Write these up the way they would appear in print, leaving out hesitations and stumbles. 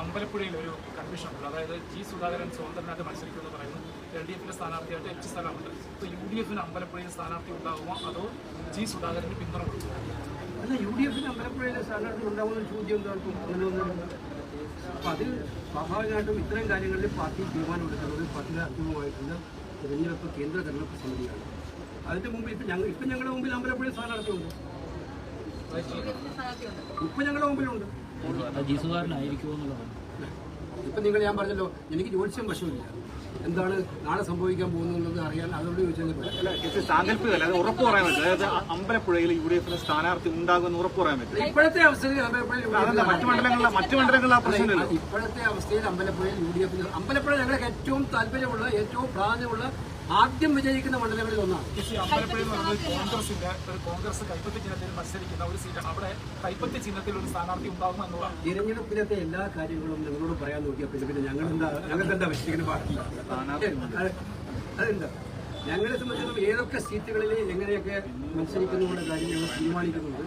അമ്പലപ്പുഴയിൽ ഒരു കൺഫ്യൂഷൻ ഉണ്ട്. അതായത് ജി സുധാകരൻ സ്വതന്ത്രനായിട്ട് മത്സരിക്കുമെന്ന് പറയുന്നു. LDF സ്ഥാനാർത്ഥിയായിട്ട് H സ്ഥലമുണ്ട്. ഇപ്പോൾ UDF അമ്പലപ്പുഴയിൽ സ്ഥാനാർത്ഥി ഉണ്ടാകുമോ അതോ ജി സുധാകരന് പിന്തുണ കൊടുക്കുമോ? അല്ല, UDF അമ്പലപ്പുഴയിൽ സ്ഥാനാർത്ഥി ഉണ്ടാകുന്ന ചോദ്യം എന്താക്കും? അങ്ങനെയൊന്നും. അപ്പം അതിൽ സ്വാഭാവികമായിട്ടും ഇത്തരം കാര്യങ്ങളിൽ പാർട്ടി തീരുമാനമെടുക്കുന്നത് പാർട്ടിയാത്മകമായിട്ടുള്ള തെരഞ്ഞെടുപ്പ് കേന്ദ്ര തെരഞ്ഞെടുപ്പ് സമിതിയാണ്. അതിന്റെ മുമ്പ് ഇപ്പം ഞങ്ങളുടെ മുമ്പിൽ അമ്പലപ്പുഴയിൽ സ്ഥാനാർത്ഥിയുണ്ട്. ഇപ്പം ഞങ്ങളുടെ മുമ്പിലുണ്ട്. ഇപ്പം ഞാൻ പറഞ്ഞല്ലോ, എനിക്ക് ജ്യോത്സ്യം വശമില്ല. എന്താണ് നാളെ സംഭവിക്കാൻ പോകുന്നത് അറിയാൻ അതോട് ചോദിച്ചാൽ സാങ്കല്പികമല്ല, അത് ഉറപ്പ് പറയാൻ പറ്റില്ല. അതായത് അമ്പലപ്പുഴയിൽ UDF സ്ഥാനാർത്ഥി ഉണ്ടാകുമെന്ന് ഉറപ്പ് പറയാൻ പറ്റില്ല. ഇപ്പോഴത്തെ അവസ്ഥയിൽ മറ്റു മണ്ഡലങ്ങളിലെ പ്രശ്നമില്ല. ഇപ്പോഴത്തെ അവസ്ഥയിൽ അമ്പലപ്പുഴയിൽ UDF അമ്പലപ്പുഴ ഞങ്ങൾക്ക് ഏറ്റവും താല്പര്യമുള്ള ഏറ്റവും പ്രാധാന്യമുള്ള ആദ്യം വിജയിക്കുന്ന മണ്ഡലങ്ങളിൽ ഒന്നാണ്. അമ്പലപ്പുഴ എന്ന് പറയുന്നത് കോൺഗ്രസ് കൈപ്പത്തി ചിഹ്നത്തിൽ മത്സരിക്കുന്ന ഒരു സീറ്റാണ്. അവിടെ കൈപ്പത്തി ചിഹ്നത്തിൽ ഒരു സ്ഥാനാർത്ഥി ഉണ്ടാകുമോ എന്നുള്ളതാണ്. തിരഞ്ഞെടുപ്പിനത്തെ എല്ലാ കാര്യങ്ങളും നിങ്ങളോട് പറയാൻ നോക്കിയാൽ പിന്നെ ഞങ്ങൾക്ക് എന്താ വിശ്വസിക്കുന്ന പാർട്ടി അതെന്താ? ഞങ്ങളെ സംബന്ധിച്ചിടത്തോളം ഏതൊക്കെ സീറ്റുകളിൽ എങ്ങനെയൊക്കെ മത്സരിക്കുന്നതിനുള്ള കാര്യം ഞങ്ങൾ തീരുമാനിക്കുന്നുണ്ട്.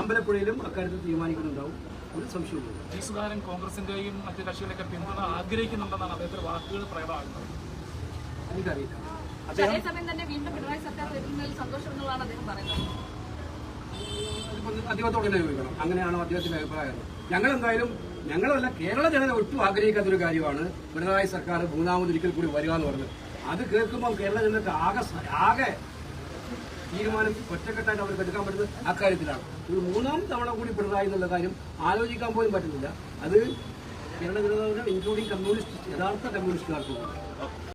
അമ്പലപ്പുഴയിലും അക്കാര്യത്തിൽ തീരുമാനിക്കുന്നുണ്ടാവും. ഒരു സംശയവുമില്ല. ജി സുധാകരൻ കോൺഗ്രസിന്റെയും മറ്റു കക്ഷികളൊക്കെ പിന്തുണ ആഗ്രഹിക്കുന്നുണ്ടെന്നാണ് അദ്ദേഹത്തിന്റെ വാക്കുകൾ പ്രകടമാകുന്നത്. എനിക്കറിയില്ല. അദ്ദേഹത്തോട് തന്നെ ചോദിക്കണം, അങ്ങനെയാണോ അദ്ദേഹത്തിന്റെ അഭിപ്രായം? ഞങ്ങളല്ല, കേരള ജനത ഒട്ടും ആഗ്രഹിക്കാത്തൊരു കാര്യമാണ് പിണറായി സർക്കാർ മൂന്നാമതൊരിക്കൽ കൂടി വരിക എന്ന് പറഞ്ഞത്. അത് കേൾക്കുമ്പോൾ കേരള ജനതയ്ക്ക് ആകെ തീരുമാനം ഒറ്റക്കെട്ടായിട്ട് അവർക്ക് എടുക്കാൻ പറ്റുന്നത് അക്കാര്യത്തിലാണ്. ഒരു മൂന്നാം തവണ കൂടി പിണറായി എന്നുള്ള കാര്യം ആലോചിക്കാൻ പോലും പറ്റുന്നില്ല. അത് കേരള ജനത ഇൻക്ലൂഡിംഗ് കമ്മ്യൂണിസ്റ്റ് യഥാർത്ഥ കമ്മ്യൂണിസ്റ്റുകാർക്കും